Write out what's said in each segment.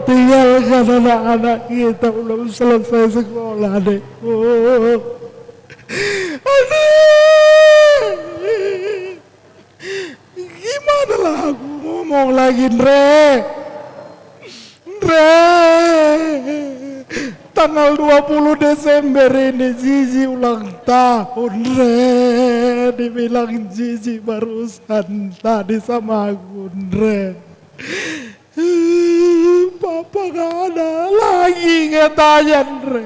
tinggalkan anak-anak kita belum selesai sekolah, adekku. Aduh, gimana lah aku ngomong lagi, Ndre? Tanggal 20 Desember ini Zizi ulang tahun, Ndre. Dibilang Zizi barusan tadi sama aku, Ndre. Papa gak ada lagi katanya, Ndre.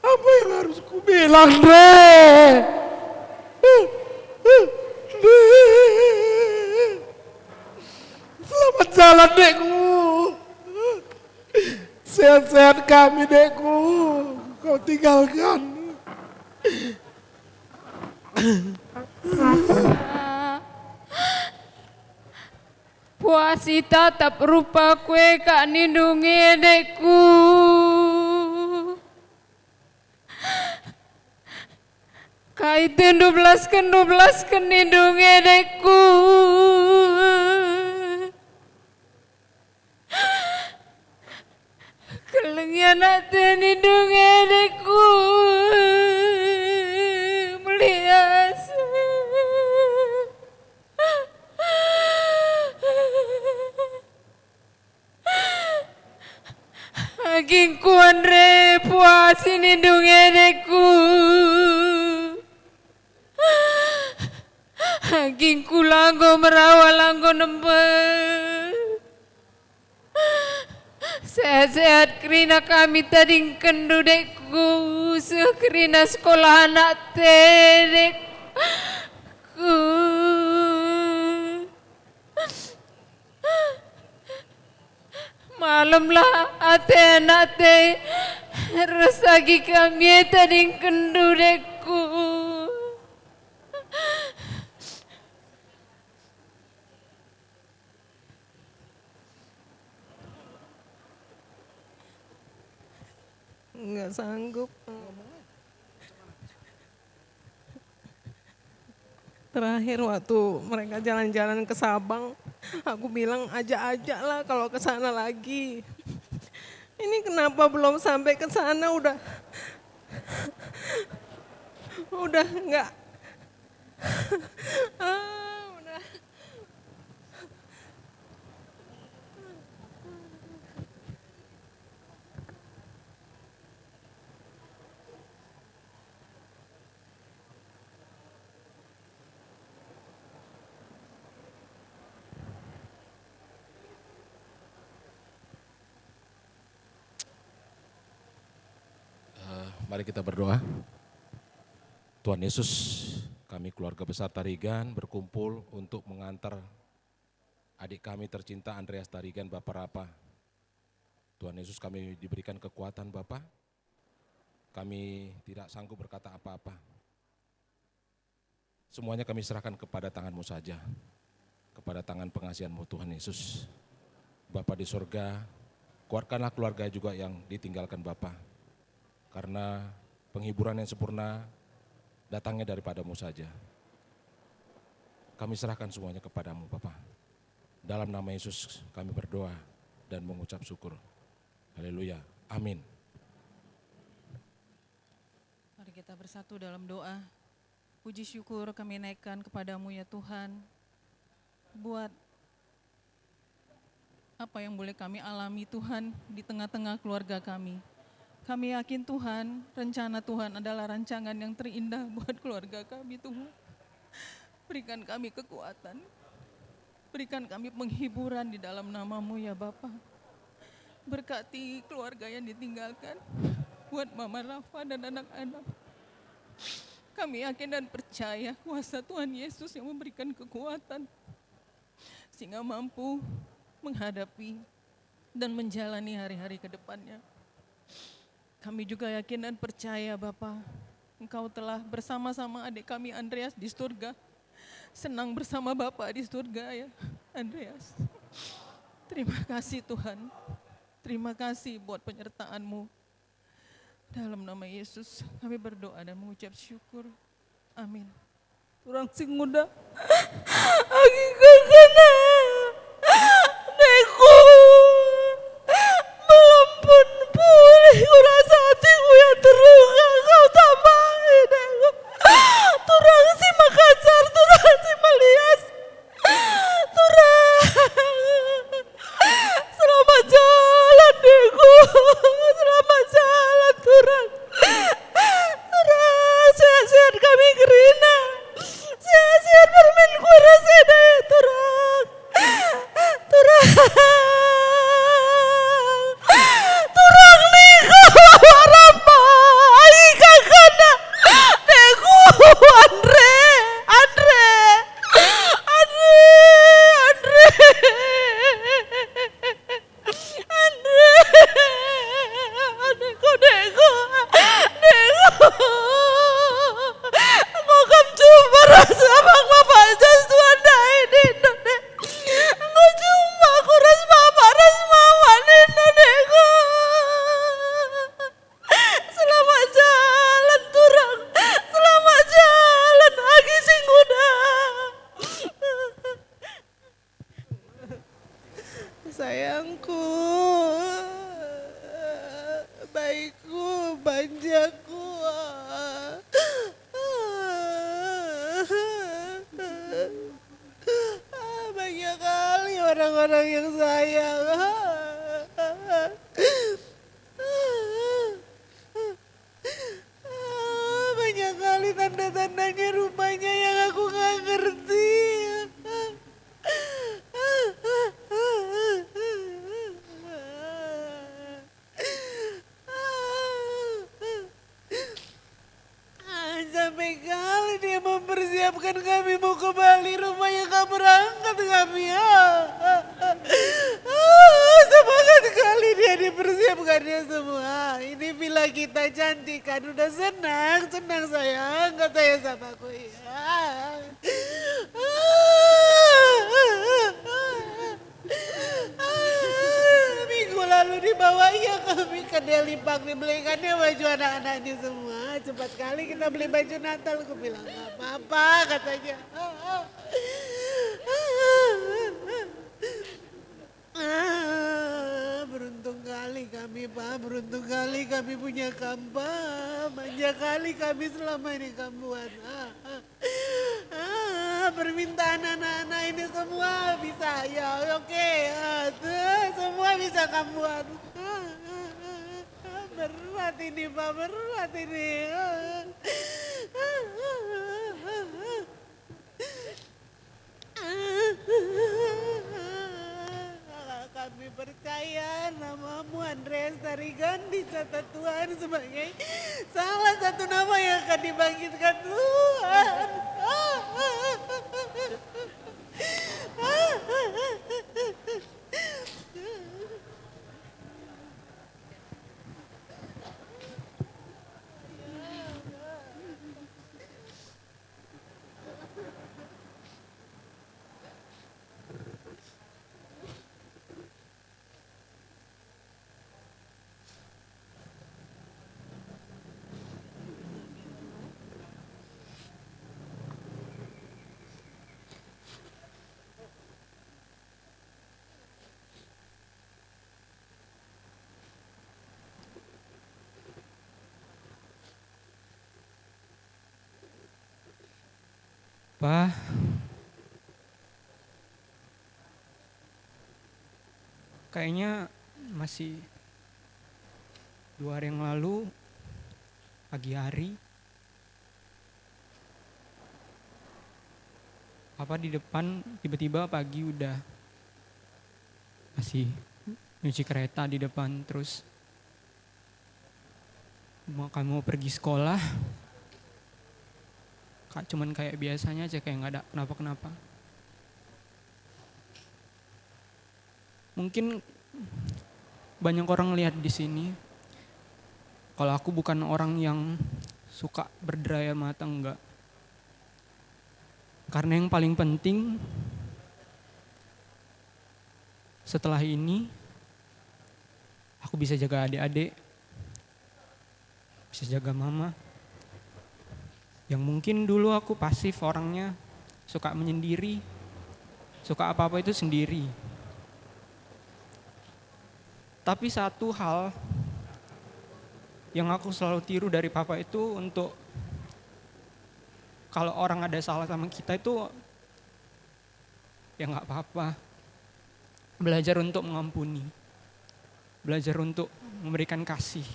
Apa yang harus ku bilang, Ndre? Selamat jalan, dekku. Sehat-sehat kami, dekku. Kau tinggalkan. Puasi tatap rupa kue kak nindungi adekku. Kaitin 12 kan nindungi adekku. Kelengnya nak nindungi adekku. Melias. Agingku Andre puasi nindungi adekku. Agingku langgo merawat langgo nembel. Sehat-sehat kerina kami tadi kendu dekku. Sekerina sekolah anak dekku. Malam lah ate anak te resagi kami tadi kendu dekku. Nggak sanggup. Terakhir waktu mereka jalan-jalan ke Sabang, aku bilang ajak-ajak lah kalau ke sana lagi. Ini kenapa belum sampai ke sana udah enggak. Udah. Mari kita berdoa. Tuhan Yesus, kami keluarga besar Tarigan berkumpul untuk mengantar adik kami tercinta Andreas Tarigan, Bapak Rapa. Tuhan Yesus, kami diberikan kekuatan Bapak. Kami tidak sanggup berkata apa-apa. Semuanya kami serahkan kepada tangan-Mu saja, kepada tangan pengasihan-Mu Tuhan Yesus. Bapa di surga, kuatkanlah keluarga juga yang ditinggalkan Bapa. Karena penghiburan yang sempurna datangnya daripada-Mu saja. Kami serahkan semuanya kepada-Mu Bapa. Dalam nama Yesus kami berdoa dan mengucap syukur. Haleluya. Amin. Mari kita bersatu dalam doa. Puji syukur kami naikkan kepada-Mu ya Tuhan. Buat apa yang boleh kami alami Tuhan di tengah-tengah keluarga kami. Kami yakin Tuhan, rencana Tuhan adalah rancangan yang terindah buat keluarga kami Tuhan. Berikan kami kekuatan, berikan kami penghiburan di dalam nama-Mu ya Bapa. Berkati keluarga yang ditinggalkan, buat Mama Rafa dan anak-anak. Kami yakin dan percaya kuasa Tuhan Yesus yang memberikan kekuatan, sehingga mampu menghadapi dan menjalani hari-hari ke depannya. Kami juga yakin dan percaya Bapa, Engkau telah bersama-sama adik kami Andreas di surga. Senang bersama Bapak di surga ya Andreas. Terima kasih Tuhan, terima kasih buat penyertaan-Mu. Dalam nama Yesus kami berdoa dan mengucap syukur. Amin. Turang sing muda, agi kakana, neku. belanjaku. Banyak kali orang-orang yang sayang. Banyak kali tanda-tandanya rupanya yang aku gak ngerti. Sampai kali dia mempersiapkan kami mau ke Bali, rupanya gak berangkat kami. Semangat kali dia dipersiapkannya semua. Ini villa kita cantik kan, udah senang sayang, katanya sama aku. Minggu lalu dibawanya kami ke Deli Park, dibelikannya baju anak-anaknya semua. Cepat kali kita beli baju Natal, aku bilang gak apa-apa katanya. Beruntung kali kami Pak, beruntung kali kami punya Kampa, manja kali kami selama ini kamu buat. Permintaan anak-anak ini semua bisa ya, oke, semua bisa kamu buat. Berat ini Pak, berat ini. Kami percaya namamu Andreas Tarigan dicatat Tuhan sebagai salah satu nama yang akan dibangkitkan Tuhan. Pak, kayaknya masih 2 hari yang lalu, pagi hari, Papa di depan tiba-tiba pagi udah masih nyuci kereta di depan, terus kamu mau pergi sekolah. Kak, cuman kayak biasanya aja, kayak nggak ada kenapa-kenapa. Mungkin banyak orang lihat di sini, kalau aku bukan orang yang suka berdaya mata, enggak. Karena yang paling penting setelah ini, aku bisa jaga adik-adik, bisa jaga mama. Yang mungkin dulu aku pasif orangnya, suka menyendiri, suka apa-apa itu sendiri. Tapi satu hal yang aku selalu tiru dari Papa itu, untuk kalau orang ada salah sama kita itu, ya gak apa-apa. Belajar untuk mengampuni, belajar untuk memberikan kasih.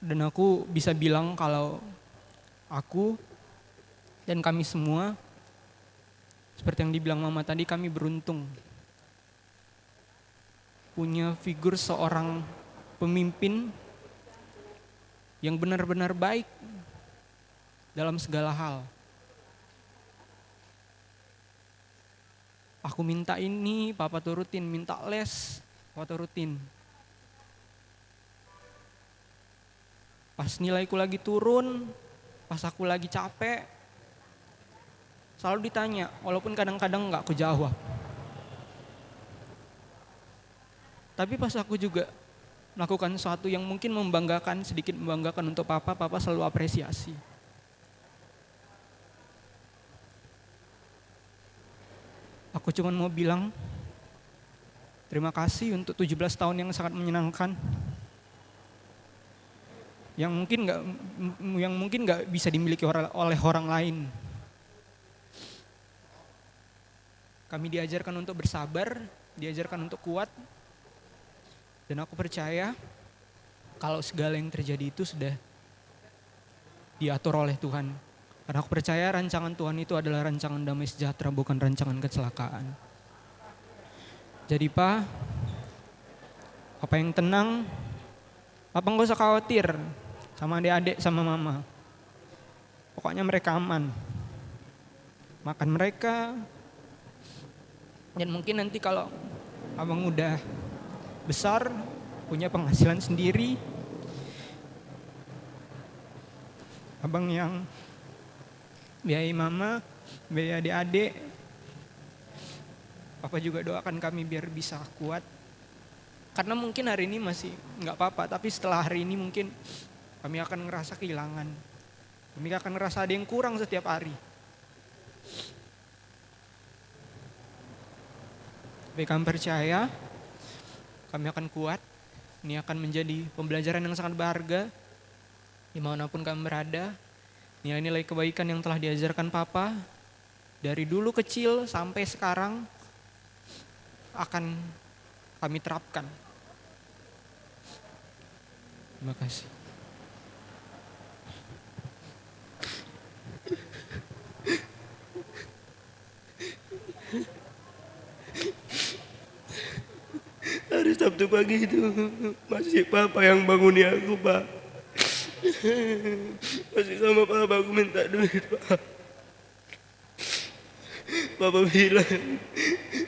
Dan aku bisa bilang kalau aku dan kami semua, seperti yang dibilang Mama tadi, kami beruntung punya figur seorang pemimpin yang benar-benar baik dalam segala hal. Aku minta ini, Papa turutin, minta les, Papa turutin. Pas nilaiku lagi turun, pas aku lagi capek, selalu ditanya, walaupun kadang-kadang gak aku jawab. Tapi pas aku juga melakukan sesuatu yang mungkin membanggakan, sedikit membanggakan untuk Papa, Papa selalu apresiasi. Aku cuma mau bilang terima kasih untuk 17 tahun yang sangat menyenangkan. Yang mungkin nggak bisa dimiliki oleh orang lain. Kami diajarkan untuk bersabar, diajarkan untuk kuat. Dan aku percaya kalau segala yang terjadi itu sudah diatur oleh Tuhan. Karena aku percaya rancangan Tuhan itu adalah rancangan damai sejahtera, bukan rancangan kecelakaan. Jadi Pak, apa yang tenang, Papa nggak usah khawatir sama adik-adik sama mama. Pokoknya mereka aman. Makan mereka. Dan mungkin nanti kalau abang udah besar, punya penghasilan sendiri, abang yang biayai mama, biayai adik-adik. Papa juga doakan kami biar bisa kuat. Karena mungkin hari ini masih nggak apa-apa, tapi setelah hari ini mungkin kami akan ngerasa kehilangan. Kami akan ngerasa ada yang kurang setiap hari. Tapi kami percaya, kami akan kuat. Ini akan menjadi pembelajaran yang sangat berharga. Dimanapun kami berada, nilai-nilai kebaikan yang telah diajarkan Papa, dari dulu kecil sampai sekarang, akan kami terapkan. Terima kasih. Hari Sabtu pagi itu masih Papa yang banguni aku, Pak. Masih sama Papa aku minta duit, Pak. Papa bilang,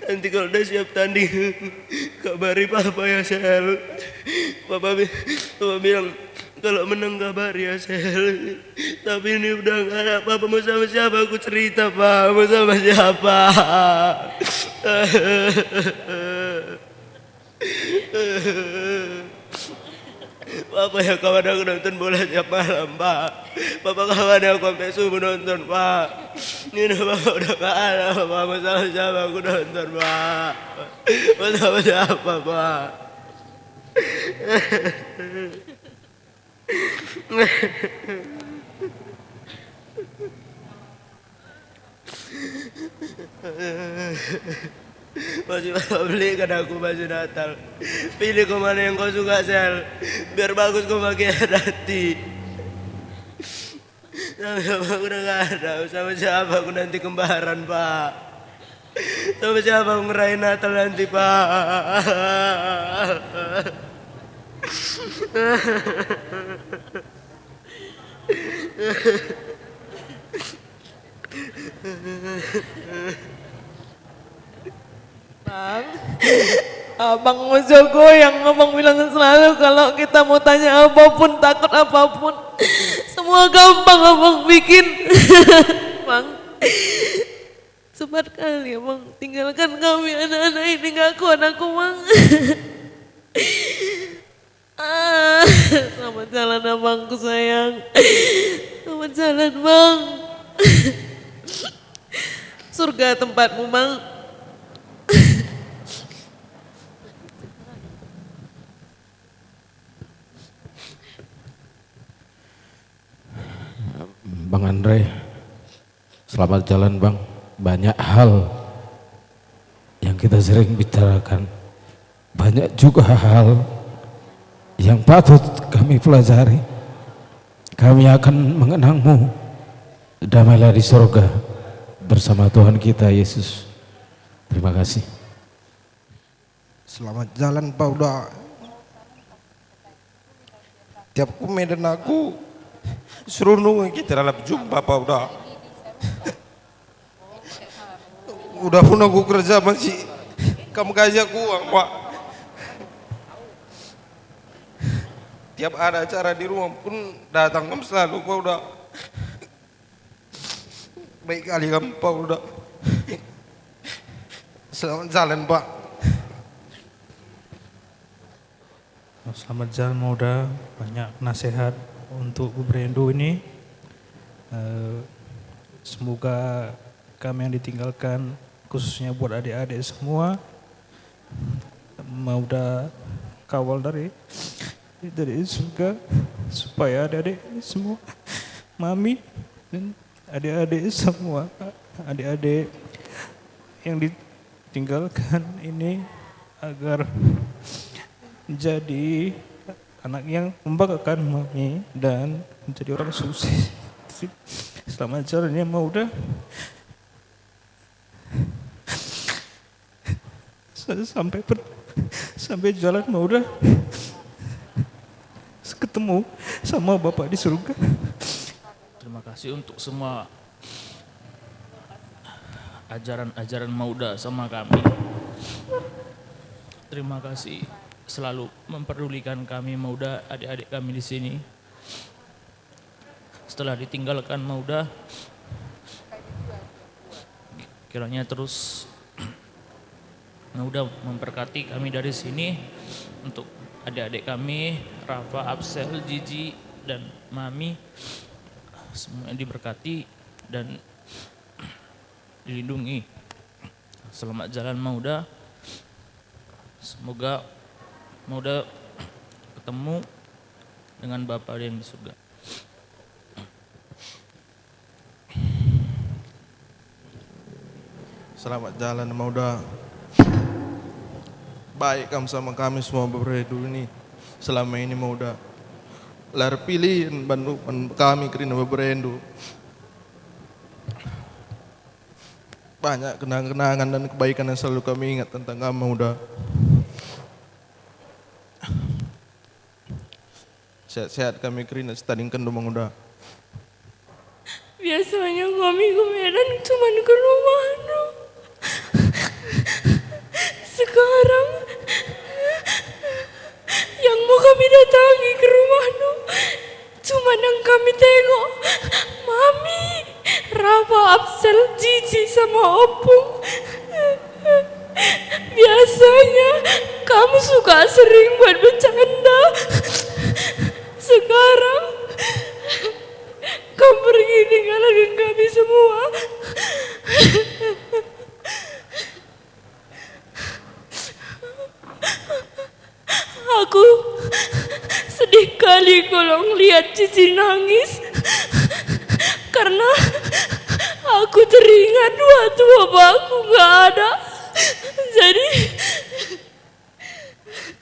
nanti kalau udah siap tanding, kabari Papa ya, Sel. Papa bilang, kalau menang kabari ya, Sel. Tapi ini udah gak ada. Papa mau sama siapa? Aku cerita, Pak. Mau sama siapa? Papa ya kawan aku nonton bola tiap malam, Pak. Papa kawan aku sampai subuh nonton, Pak. Ini Papa udah gak ada, Papa mau sama siapa aku nonton, Pak. Mau sama siapa, Pak. Masih Papa belikan aku baju Natal. Pilih kau mana yang kau suka, Sel. Biar bagus kau pakai hati. Sama siapa aku udah gak ada. Sama siapa aku nanti kembaran, Pak. Sama siapa aku ngerayain Natal nanti, Pak. Bang, Abang Mojogo yang Abang bilang selalu kalau kita mau tanya apapun, takut apapun, semua gampang Abang bikin. Bang, cepat kali Abang tinggalkan kami anak-anak ini, gak kuat aku, Bang. Selamat jalan Abangku sayang. Selamat jalan, Bang. Surga tempatmu, Bang. Bang Andre, selamat jalan Bang. Banyak hal yang kita sering bicarakan, banyak juga hal yang patut kami pelajari. Kami akan mengenangmu, damailah di surga bersama Tuhan kita Yesus. Terima kasih. Selamat jalan Pak, udah tiap ku medan aku suruh nunggu kita dalam jumpa Pak, udah pun aku kerja masih kamu kasih aku uang Pak. Tiap ada acara di rumah pun datang kamu selalu Pak, udah baik kali kamu Pak, udah selamat jalan Pak. Selamat jalan Mauda, banyak nasihat untuk Bu Brendo ini. Semoga kami yang ditinggalkan khususnya buat adik-adik semua. Mauda kawal dari surga supaya adik-adik semua, mami dan adik-adik semua, adik-adik yang ditinggalkan ini agar menjadi anak yang membanggakan mami dan menjadi orang sukses. Selamat jalannya Mauda. Sampai jalan Mauda ketemu sama Bapak di surga. Terima kasih untuk semua ajaran-ajaran Mauda sama kami. Terima kasih selalu memperdulikan kami Mauda, adik-adik kami di sini. Setelah ditinggalkan Mauda, kiranya terus Mauda memberkati kami dari sini untuk adik-adik kami, Rafa, Absel, Gigi, dan Mami. Semuanya diberkati dan dilindungi. Selamat jalan Mauda. Semoga Mauda ketemu dengan Bapa yang di surga. Selamat jalan Mauda. Baik kamu sama kami semua beredu ini. Selama ini Mauda lar pilih bantu kami kerana berendu. Banyak kenangan-kenangan dan kebaikan yang selalu kami ingat tentang kamu Mauda. Sehat-sehat kami kerana setadingkan Mauda. Biasanya kami ke Medan cuma ke rumah no. Sekarang yang mau kami datangi ke rumah no, cuma yang kami tengok Mami, Rafa, Absel, Gigi sama Opung. Biasanya kamu suka sering buat bercanda. Sekarang kamu pergi tinggalkan kami semua. Aku sedih kali kalau lihat Cici nangis karena aku teringat waktu bapakku gak ada. Jadi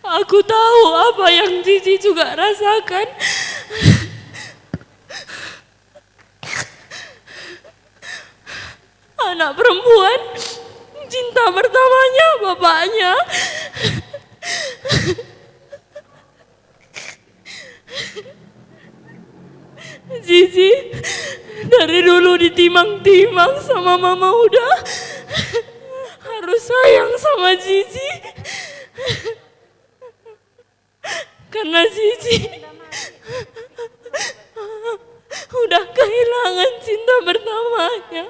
aku tahu apa yang Cici juga rasakan. Anak perempuan, cinta pertamanya bapaknya. Cici dari dulu ditimang-timang sama Mama udah harus sayang sama Cici karena Cici udah kehilangan cinta pertamanya.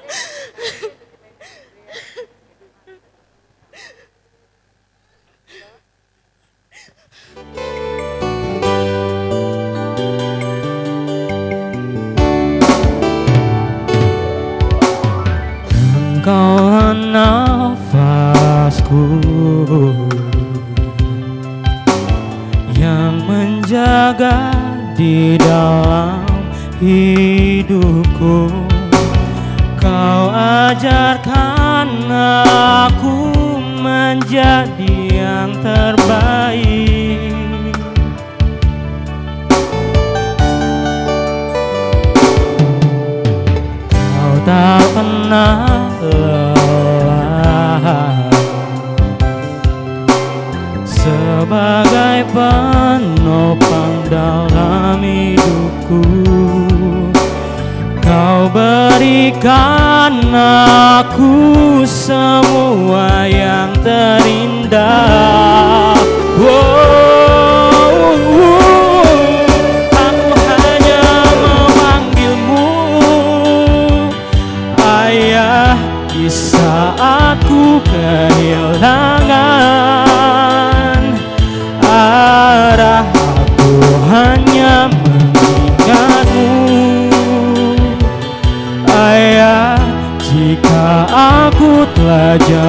Engkaulah nafasku yang menjaga di dalam hidupku. Kau ajarkan aku menjadi yang terbaik. Kau tak pernah lelah sebagai penopang dalam hidupku. Kau berikan aku semua yang terindah. Aku hanya memanggilmu Ayah di saat ku kehilangan arah. Aku hanya mengingatmu Ayah, jika aku telah jatuh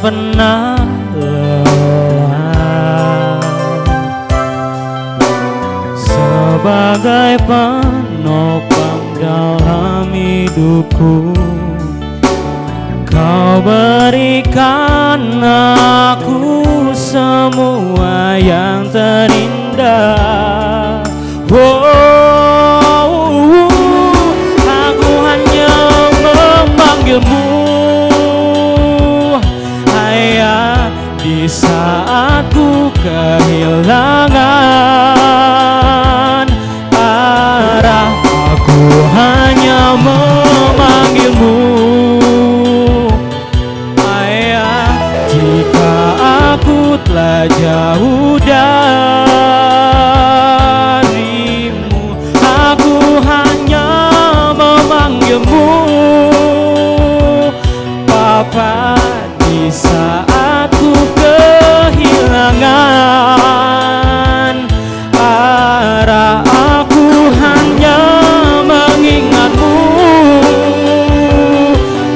pernah lelah. Sebagai penopang dalam hidupku, Kau berikan aku semua yang terindah. Aku hanya memanggilmu, Ayah, di saat ku kehilangan arah. Aku hanya memanggilmu, Ayah, jika aku telah jauh darimu. Aku hanya memanggilmu, Bapa, di saat ku kehilangan arah. Aku hanya mengingatmu,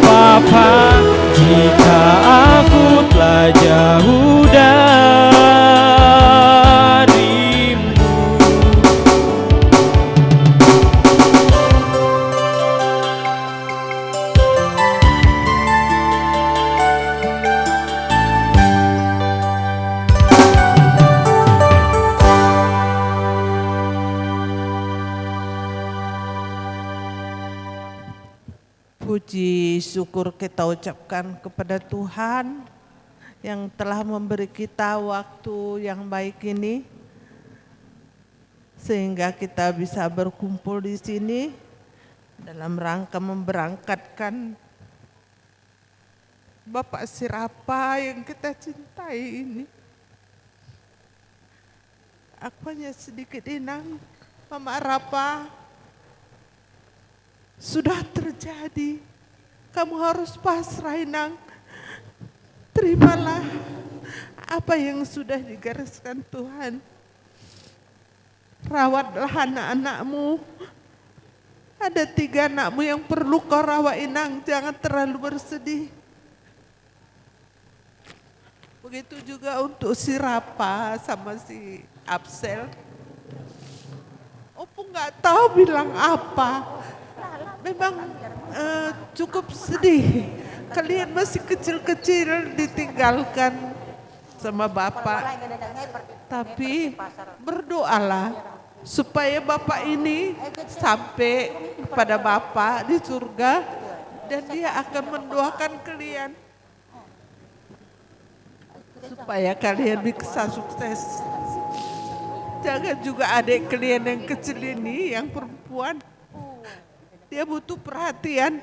Bapa, jika aku telah jauh darimu. Puji syukur kita ucapkan kepada Tuhan yang telah memberi kita waktu yang baik ini, sehingga kita bisa berkumpul di sini dalam rangka memberangkatkan Bapak Sirapa yang kita cintai ini. Aku hanya sedikit inang, Mama Rapa, sudah terjadi. Kamu harus pasrah, Inang. Terimalah apa yang sudah digariskan Tuhan. Rawatlah anak-anakmu. Ada 3 anakmu yang perlu kau rawat, Inang. Jangan terlalu bersedih. Begitu juga untuk si Rapa sama si Absel. Opo nggak tahu bilang apa. Memang cukup sedih. Kalian masih kecil-kecil ditinggalkan sama Bapak. Tapi berdoalah supaya Bapak ini sampai kepada Bapak di surga dan Dia akan mendoakan kalian supaya kalian bisa sukses. Jaga juga adik kalian yang kecil ini, yang perempuan. Dia butuh perhatian.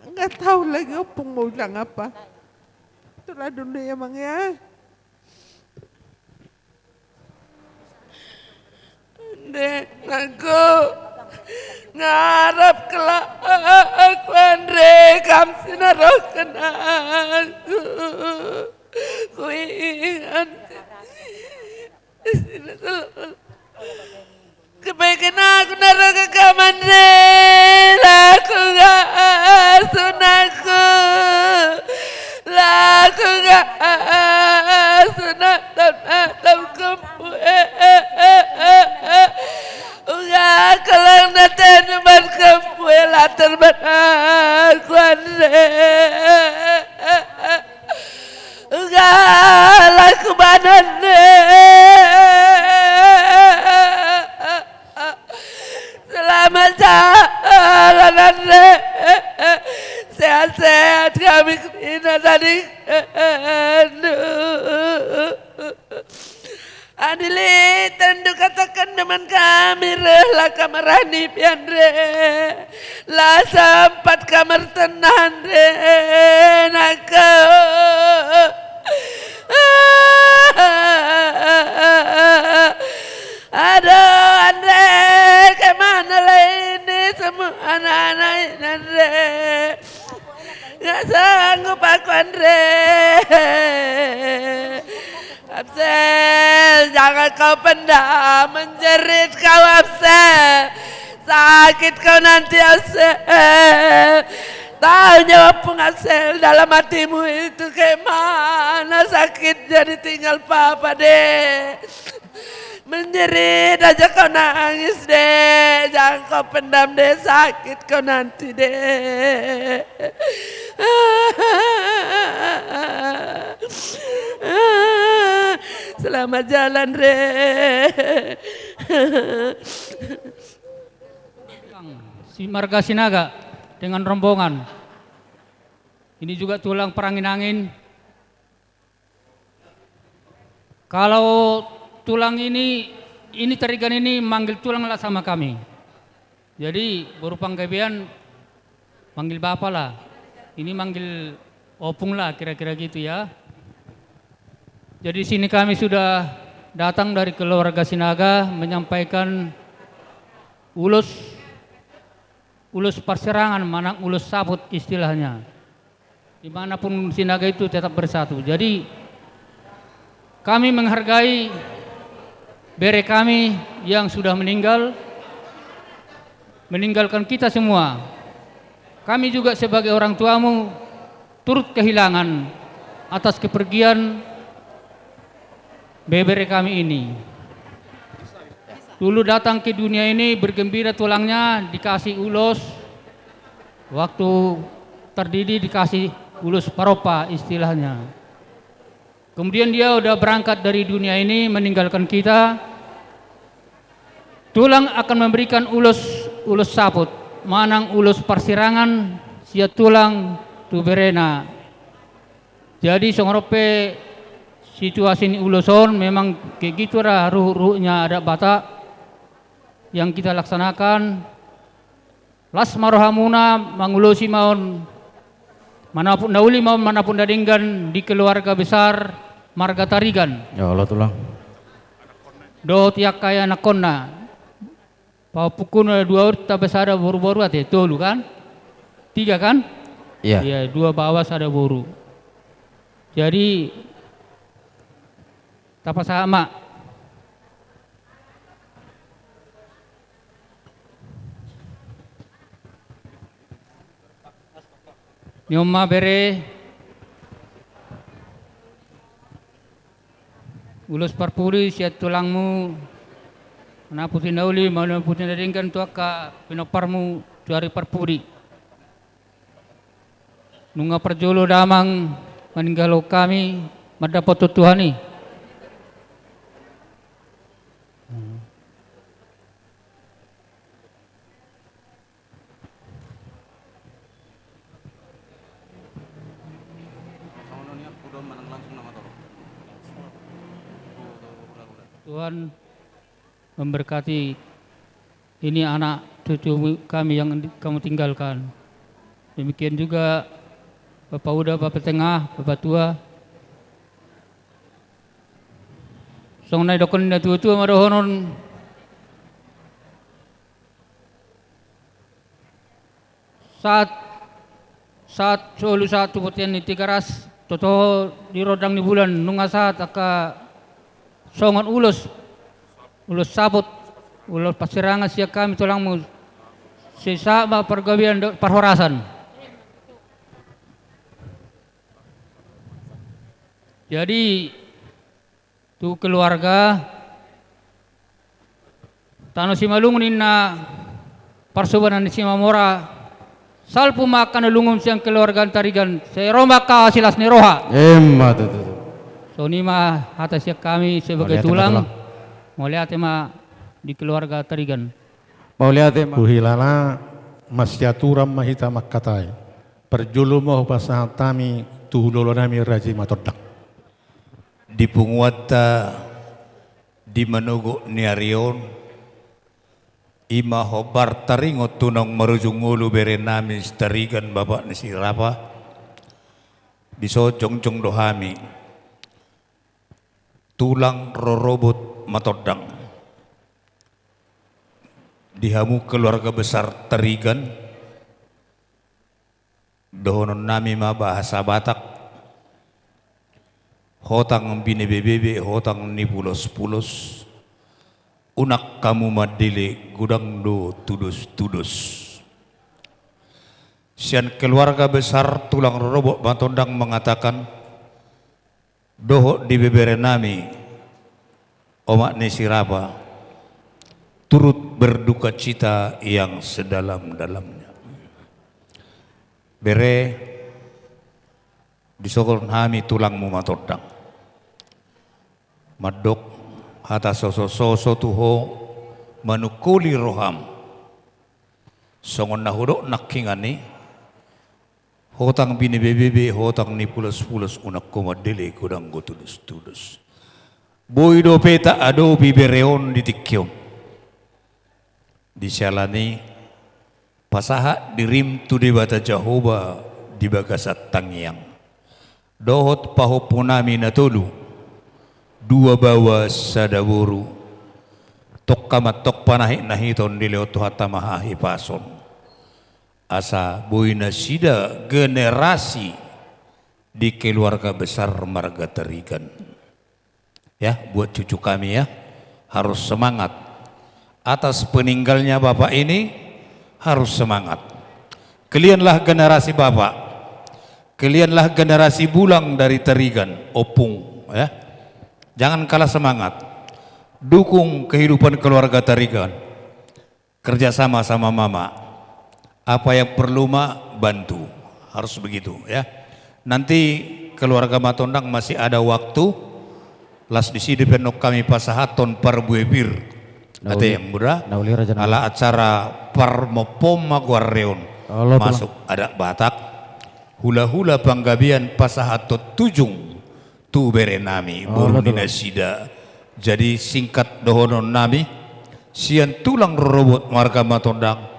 Enggak tahu lagi Opung mau bilang apa. Itulah dulu ya, Mang ya. Dek, aku ngarap kelakuan rekam sinarokan aku. Ku ingat kebaikan aku naruh ke kaman laku gak sunakku, laku gak sunak tam kumpu uga kalang naten ban kumpu latar ban aku andre uga laku banan selamat jalan sehat-sehat kami kena tadi adili tentu katakan teman kami rehlah kamar hani pianre lah sempat kamar tenan re naka aduh Andre, kemana lah ini semua anak-anak ini Andre? Gak sanggup aku Andre. Absel, jangan kau pendam menjerit kau Absel. sakit kau nanti Asel. Tahu jawab pengasel dalam hatimu itu kayak mana sakitnya ditinggal papa deh. Menjerit aja kau nangis deh, jangan kau pendam deh, sakit kau nanti deh. Selamat jalan deh. Si Marga Sinaga dengan rombongan. Ini juga tulang perangin-angin. Kalau tulang ini Tarigan ini manggil tulang lah sama kami. Jadi baru panggabean manggil bapak lah. Ini manggil opung lah kira-kira gitu ya. Jadi sini kami sudah datang dari keluarga Sinaga menyampaikan ulus perserangan, mana ulus sabut istilahnya. Dimanapun Sinaga itu tetap bersatu. Jadi kami menghargai bere kami yang sudah meninggalkan kita semua. Kami juga sebagai orang tuamu turut kehilangan atas kepergian bere kami ini. Dulu datang ke dunia ini bergembira tulangnya dikasih ulos, waktu terdidi dikasih ulus paropa istilahnya. Kemudian dia udah berangkat dari dunia ini meninggalkan kita. Tulang akan memberikan ulus saput, manang ulus persirangan sia tulang tu berena. Jadi songorope situasi ini uloson memang kayak gitu lah, ruh-ruhnya ada Batak yang kita laksanakan. Las marohamuna mangulusi maun manapun dauli maun manapun dadinggan di keluarga besar Marga Tarigan. Ya Allah tulang. Do tiak kaya nakonna. Pau pukun 2 tabas ada boru-boru ate tolu kan? 3 kan? Iya. Iya, 2 bawas ada boru. Jadi tapa sama. Nyoma bere ulus parpuri siat tulangmu mana putin dauli mana putin dadingkan tuaka pinoparmu tuari parpuri nunga perjolo damang meninggalau kami mendapat Tuhan nih. Tuhan memberkati ini anak cucu kami yang kamu tinggalkan. Demikian juga Bapak Uda, Bapak Tengah, Bapak Tua. Song nai dokon na tua marohonon saat solu satu potian ni tigaras toto di rodang ni bulan nunga saat aka songon ulus sabut ulus pasirangan siya kami tulangmu sesama pergawian perhorasan. Jadi tu keluarga tano si malungun na parsubanan ni si Mamora salpu makan lungum siang keluarga Tarigan saya rombak ka silas ni roha. So ni ma atas siya kami sebagai tulang mau lihat ma di keluarga Tarigan. Mau lihat ma uhilala masyaturam mahita makkatai perjulu mau pasatami tuhulolonami raji matodak di punguata di manogo niarion ima hobar taringot tunang marujung ulu bere nami Tarigan bapak nisi rapa biso jong dohami tulang rorobot matodang dihamu keluarga besar Tarigan dohonon nami ma bahasa Batak hotang bini bebebe hotang ni pulos unak kamu madile gudang do tudus-tudus. Sian keluarga besar tulang rorobok Matondang mengatakan, doho di bebere nami omak nesiraba turut berduka cita yang sedalam-dalamnya. Bere disokol nami tulangmu Matondang. Madok hata soso tuho manukuli roham. Songon nahudok nakingani hotang bini bebebe hotang ni pulas-pulas unak komadele kudang go tudus-tudus. Boy do peta ado bibereon ditikyo. Disyalani pasaha dirim tu di bata Jahoba di bagasat tangyang. Dohot pahopunami natulu dua bawa sadawuru tok kamat tok panahi nahiton dileo tuhata mahahi pason. Asa boina sida generasi di keluarga besar Marga Terigan. Ya, buat cucu kami ya, harus semangat. Atas peninggalnya Bapak ini harus semangat. Kalianlah generasi Bapak. Kalianlah generasi bulang dari Terigan, Opung ya. Jangan kalah semangat. Dukung kehidupan keluarga Terigan. Kerjasama sama Mama. Apa yang perlu bantu, harus begitu ya. Nanti keluarga Matondang masih ada waktu. Las di sini penok kami pasahaton parbuebir. Ada yang muda. Ala acara parmopom maguareon masuk ada Batak. Hula-hula panggabian pasahatot tujung tu berenami borunina sida. Jadi singkat dohonon nami sian tulang robot warga Matondang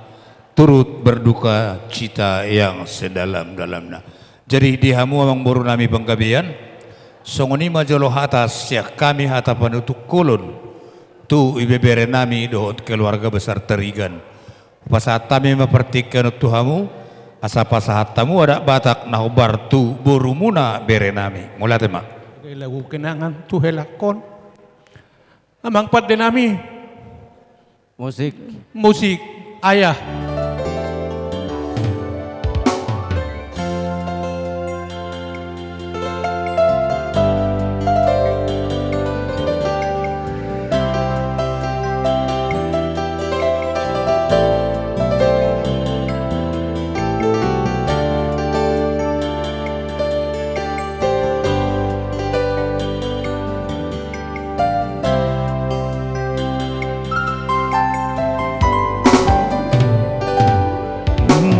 turut berduka cita yang sedalam-dalamnya. Jadi dihamu amang boru nami panggabian songoni majolo hatas siak kami hata panutuk kolon tu ibebere nami dohot keluarga besar Terigan. Pasahat kami mempertikan tuhamu asa pasahat tamu ada Batak nahubar tu boru muna bere nami. Mula tema. Lagu kenangan tu helakon. Amang pat de nami. Musik ayah.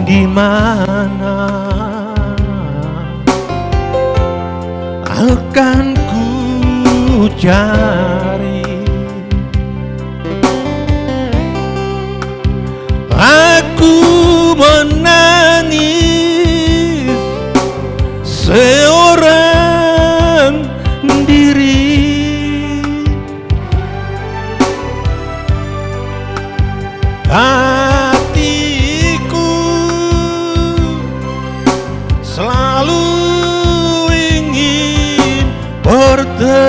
Di mana akan ku cari aku menangis seorang diri selalu ingin bertemu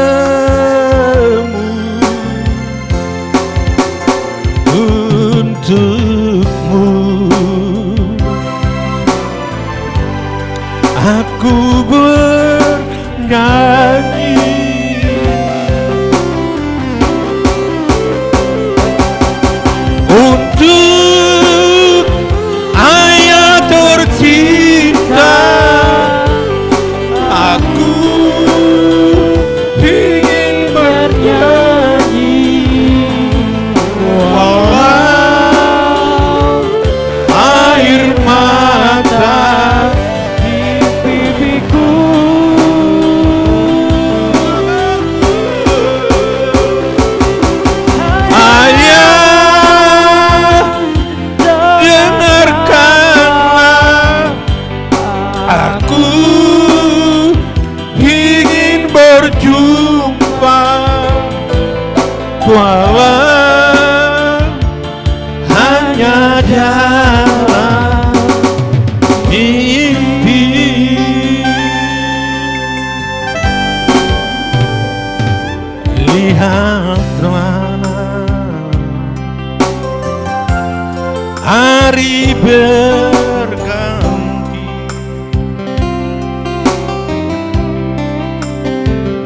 untukmu. Aku bernyanyi untuk ayah tercinta. Aku ingin bernyanyi walau air mata di pipiku hari berganti,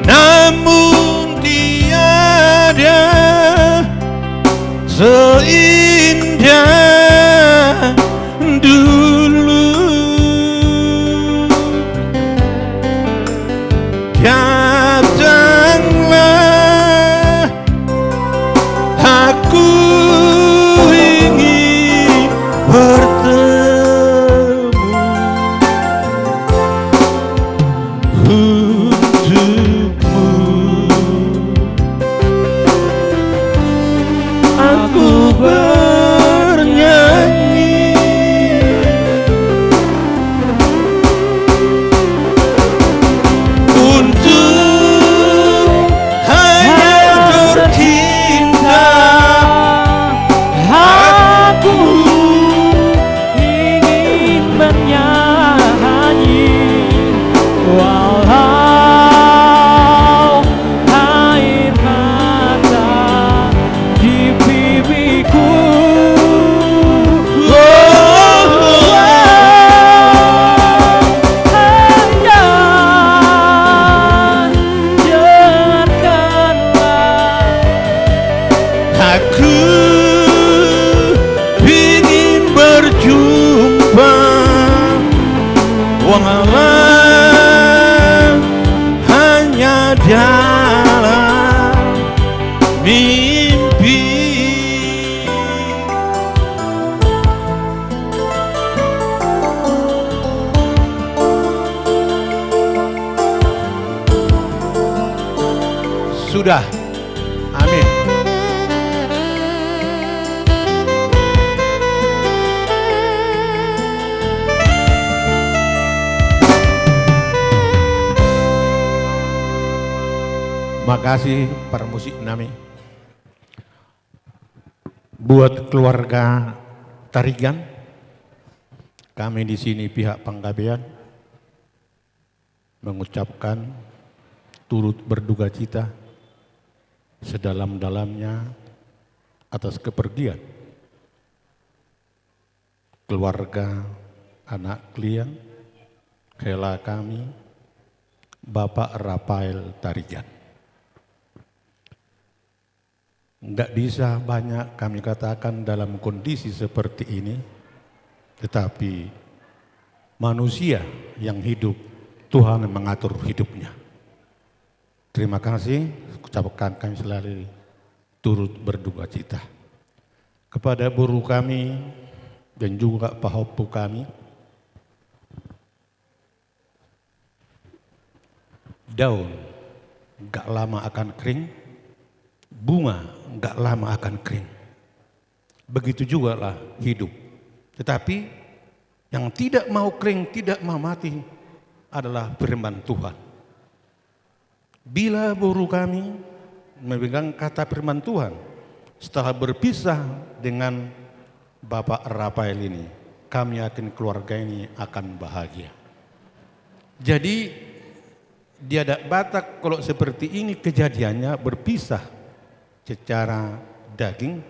namun tiada seindah dulu. Datanglah, aku ingin bertemu untukmu. Aku bernyanyi untuk hanya tercinta. Aku ingin bernyanyi walau air mata di pipiku. Aku ingin berjumpa walau hanya dalam mimpi. Sudah, amin. Makasih para musik nami. Buat keluarga Tarigan, kami di sini pihak Panggabean mengucapkan turut berduka cita sedalam-dalamnya atas kepergian keluarga anak klien Hela kami, Bapak Rafael Tarigan. Enggak bisa banyak kami katakan dalam kondisi seperti ini, tetapi manusia yang hidup, Tuhan yang mengatur hidupnya. Terima kasih, ucapkan kami selalu turut berduka cita. Kepada guru kami dan juga pahopu kami, daun enggak lama akan kering, bunga enggak lama akan kering. Begitu juga lah hidup. Tetapi yang tidak mau kering, tidak mau mati adalah firman Tuhan. Bila guru kami memegang kata firman Tuhan, setelah berpisah dengan Bapak Rafael ini, kami yakin keluarga ini akan bahagia. Jadi di adat Batak kalau seperti ini kejadiannya berpisah secara daging,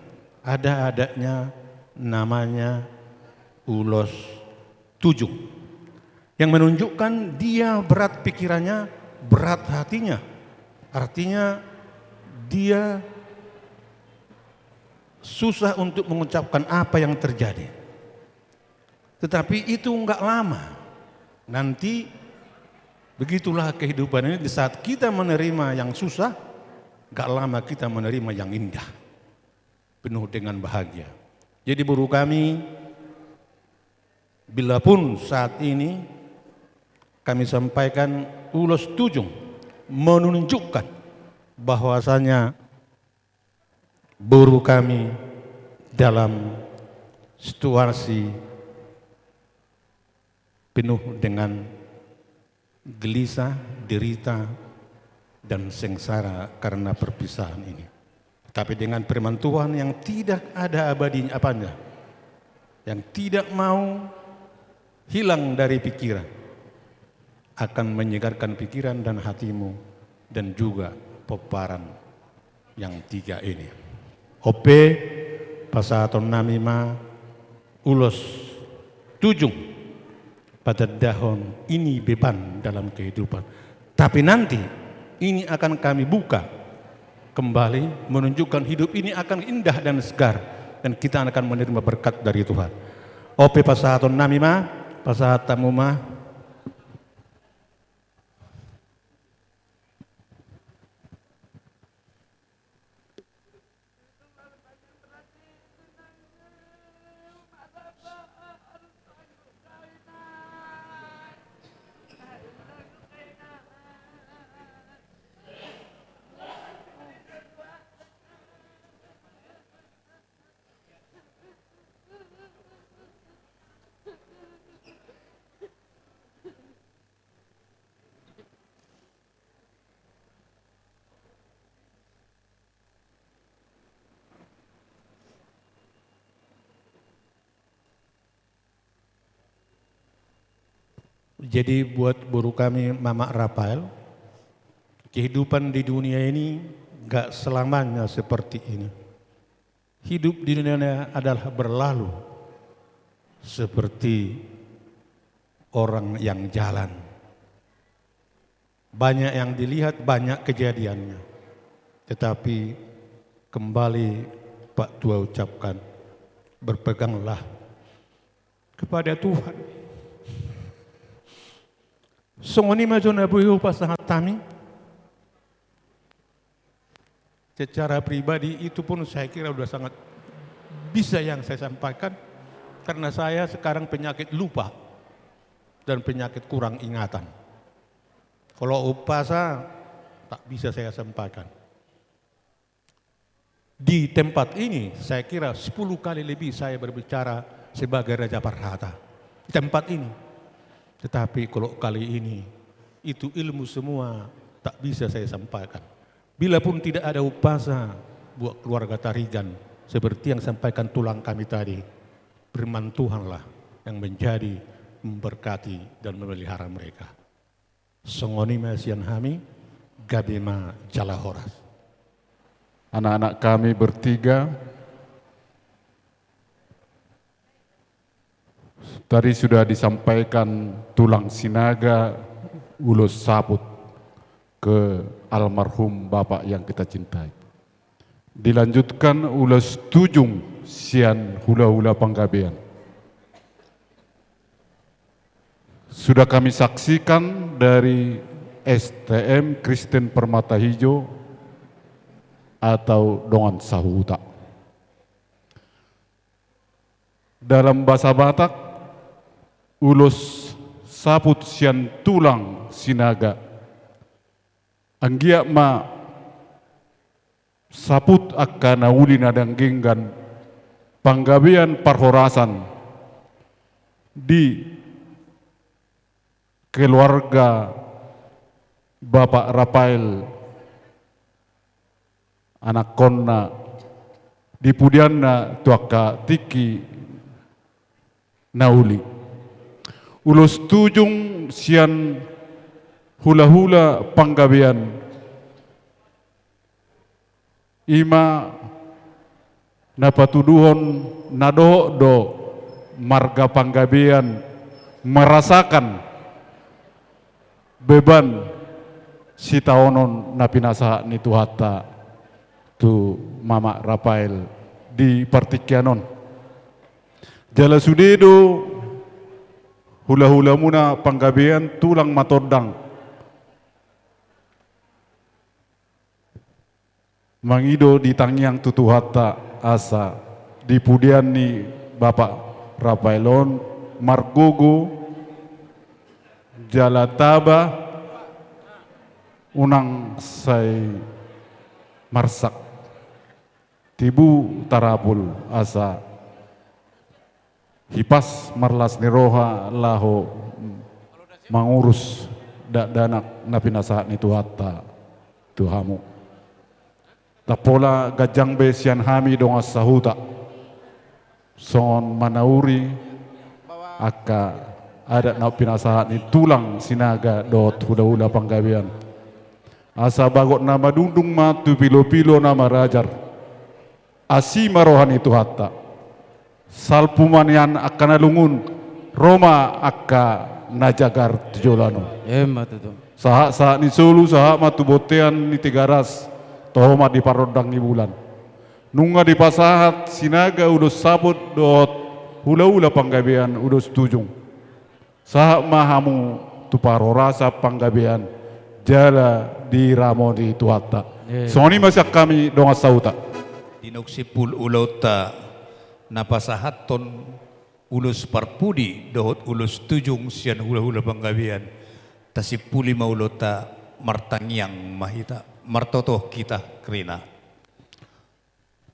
ada adatnya namanya ulos 7 yang menunjukkan dia berat pikirannya, berat hatinya. Artinya dia susah untuk mengucapkan apa yang terjadi. Tetapi itu enggak lama. Nanti begitulah kehidupan ini, di saat kita menerima yang susah, gak lama kita menerima yang indah, penuh dengan bahagia. Jadi guru kami, bila pun saat ini kami sampaikan ulos 7 menunjukkan bahwasanya guru kami dalam situasi penuh dengan gelisah, derita, dan sengsara karena perpisahan ini. Tapi dengan firman Tuhan yang tidak ada abadinya apanya, yang tidak mau hilang dari pikiran, akan menyegarkan pikiran dan hatimu, dan juga peparan yang 3 ini. Ope pasaton namima ulos tujung pada daun ini beban dalam kehidupan. Tapi nanti ini akan kami buka kembali, menunjukkan hidup ini akan indah dan segar, dan kita akan menerima berkat dari Tuhan. Ope pasahaton namima, pasahat tamuma. Jadi buat guru kami Mama Rafael, kehidupan di dunia ini gak selamanya seperti ini. Hidup di dunia adalah berlalu seperti orang yang jalan. Banyak yang dilihat, banyak kejadiannya. Tetapi kembali Pak Tua ucapkan, berpeganglah kepada Tuhan. Songoni majona buiu pasangan tami. Secara pribadi itu pun saya kira sudah sangat bisa yang saya sampaikan, karena saya sekarang penyakit lupa dan penyakit kurang ingatan. Kalau upasa tak bisa saya sampaikan. Di tempat ini saya kira 10 kali lebih saya berbicara sebagai Raja Parhata. Di tempat ini. Tetapi kalau kali ini, itu ilmu semua tak bisa saya sampaikan. Bila pun tidak ada upasa buat keluarga Tarigan, seperti yang sampaikan tulang kami tadi, firman Tuhanlah yang menjadi, memberkati dan memelihara mereka. Songoni masian hami, gabima jalahoras. Anak-anak kami bertiga, tadi sudah disampaikan tulang sinaga ulos sabut ke almarhum Bapak yang kita cintai. Dilanjutkan ulos tujung sian hula-hula panggabean. Sudah kami saksikan dari STM Kristen Permata Hijau atau Dongan Sahuta. Dalam bahasa Batak, ulos saput sian tulang sinaga. Anggia ma saput akkana ulina danggenggan panggabean parhorasan di keluarga Bapak Rafael anak konna di pudianna tuaka tiki nauli. Ulos tujung sian hula-hula panggabean ima napatuduhon nadodo marga panggabean merasakan beban si taonon napinasa ni tuhata tu Mama Rafael di Partikianon. Jala sudedo hula-hula muna panggabean tulang matodang. Mangido di tangyang tutuhata asa di pudian ni Bapak Rafaelon Margogo Jalataba unang say marsak tibu tarapul asa hipas marlas niroha laho mangurus danak napinasa ni tuhata tuhamu tapola gajang be sian hami dongas sahuta son manauri aka ada napinasa ni tulang sinaga dot huda-huda panggabean asa bagot nama dundung matu pilo-pilo nama rajar asima rohani tuhata salpumanian akana lungun Roma akka najagar tujolano. Saha ni sulu saha matu botean ni tigaras tohoma di parodang ni bulan. Nunga di pasahat sinaga udos sabut dot hula-hula panggabean udos tujung. Saha mahamu tu parorasa panggabean jala di ramoni tuata. Soni masak kami donga sauta. Dinoksipul ulota napasahaton ulus parpudi dohot ulus tujung sian hula-hula panggabean tasipuli maulota martangyang mahita martotoh kita krina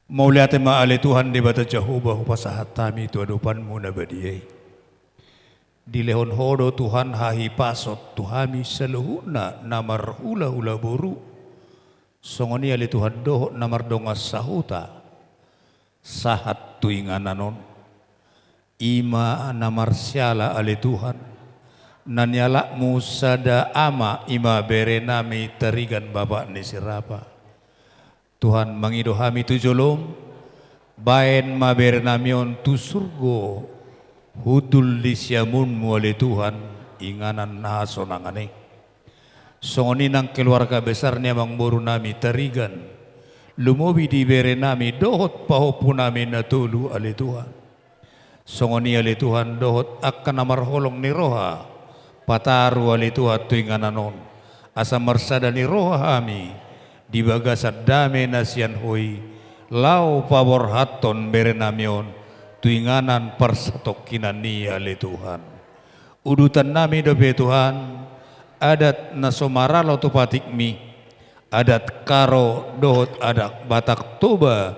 mauliate maale Tuhan di bata Jehovah pasahat tami tu adupanmu na badiyay di lehon hodo Tuhan hahi pasot tuhami seluhuna namar hula-hula boru songoni ale Tuhan dohot namar dongas sahuta sahat tuingananon ima namar syala ale Tuhan nanyala musada ama ima berenami terigan bapak ni sirapa Tuhan mangidohami tu jolom baen ma berenamion tu surgo hudul disyamun muale Tuhan inganan nahasonangane songoni nang keluarga besarnya mang boru nami terigan lumobi di berenami dohot pahopunami natulu ale Tuhan songoni ale Tuhan dohot akan namar holong ni roha pataru ali Tuhan tuingananon asa marsada ni roha hami di bagasat dame nasian hoi lau pabor haton berenamion tuinganan persatokinan ni ali Tuhan udutan nami dobe Tuhan adat nasomaralo tu patikmi adat karo dohot adat batak toba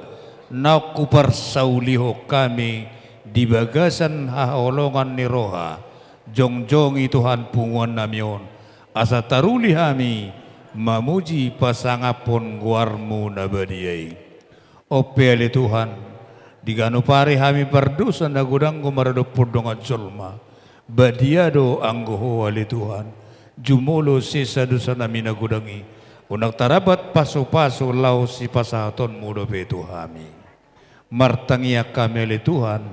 naku persauliho kami di bagasan haholongan ni roha jong-jongi Tuhan punguan namion asa taruli hami mamuji pasangapon guarmu nabadiyai ope ali Tuhan diganu pare hami pardusa na gudang gumarado pudonga jolma badiado anggoho ali Tuhan jumulo sisa dusa nami na gudangi unak tarabat paso-paso lau si pasahaton mudo betu hami martangiak kami ali Tuhan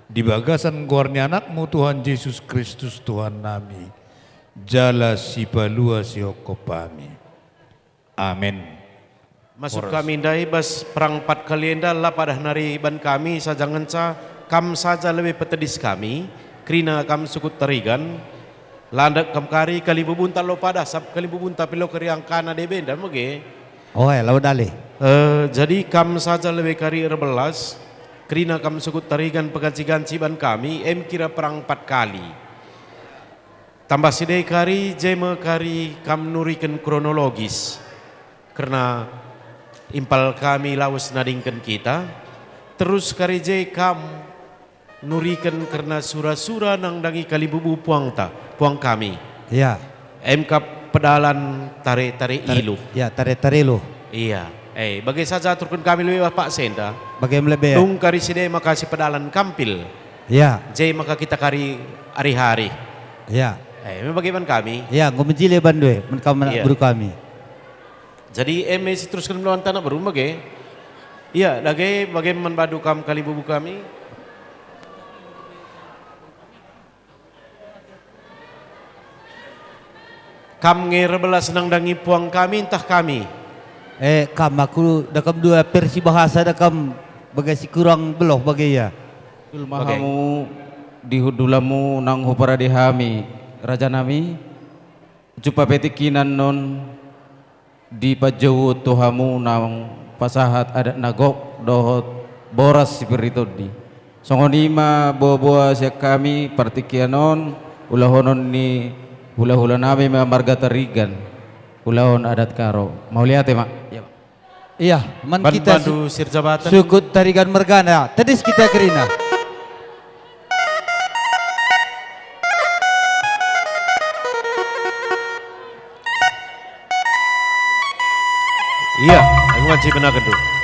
di bagasan guarnya anakmu Tuhan Yesus Kristus Tuhan nami jala si palua si hokopami amin. Masuk kami indai bas perang 4 kalenda lah pada hari ban kami sajangan sa kam saja lebih petedis kami krina kam sukut terigan landak kam kari kali bubunta lo pada sab kali bubunta pilo keriang kana debenda moge oh ya lau dale jadi kam saja lebih kari 11 Krina kam sukut tarigan peganci-ganci ban kami kira perang 4 kali tambah sidai kari jema kari kam nurikan kronologis karena impal kami lawas nadingkan kita terus kari jai kam nurikan karena sura-sura nang dangi kali bubu puang kami ya MK pedalan tare-tare ilu ya tare-tare ilu iya bagai saja turun kami lebih Pak Senda bagai melebih tung kari sini makasih pedalan kampil ya jai maka kita kari hari-hari ya bagaimana kami ya ngomejile bandwe guru kami jadi MS teruskan melawan tanah baru bagai iya lagi bagaimana badu kam kali bubu kami kam ngerebela senang dangi puang kami entah kami kam aku dakam dua versi bahasa dakam bagai si kurang beloh bagai ya ilmahamu dihudulamu nang hupara dihami raja nami jupa petikinan non di pajawu tuhamu nang pasahat adat nagok dohot boras spiritu di songonima boa siak kami partikianon ulahonon ni hula-hula nami marga terigan ulahon adat karo mau lihat ya mak iya man kita sukut tarigan mergana tadis kita kerina iya aku masih benar kedua